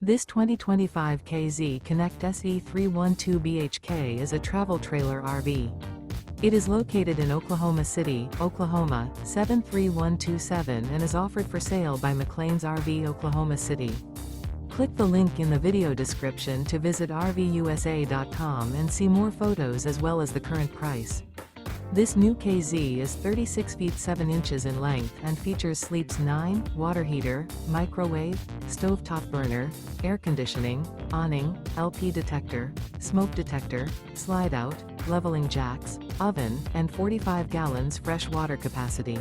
This 2025 KZ Connect SE312BHK is a travel trailer RV. It is located in Oklahoma City, Oklahoma, 73127 and is offered for sale by McClain's RV Oklahoma City. Click the link in the video description to visit RVUSA.com and see more photos as well as the current price. This new KZ is 36 feet 7 inches in length and features sleeps 9, water heater, microwave, stovetop burner, air conditioning, awning, LP detector, smoke detector, slide out, leveling jacks, oven, and 45 gallons fresh water capacity.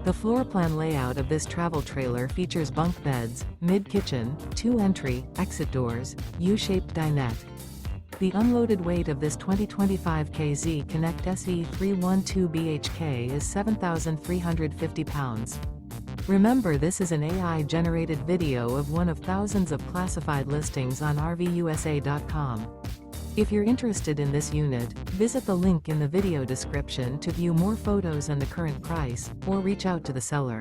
The floor plan layout of this travel trailer features bunk beds, mid-kitchen, 2 entry, exit doors, U-shaped dinette. The unloaded weight of this 2025 KZ Connect SE312BHK is 7,350 pounds. Remember, this is an AI-generated video of one of thousands of classified listings on RVUSA.com. If you're interested in this unit, visit the link in the video description to view more photos and the current price, or reach out to the seller.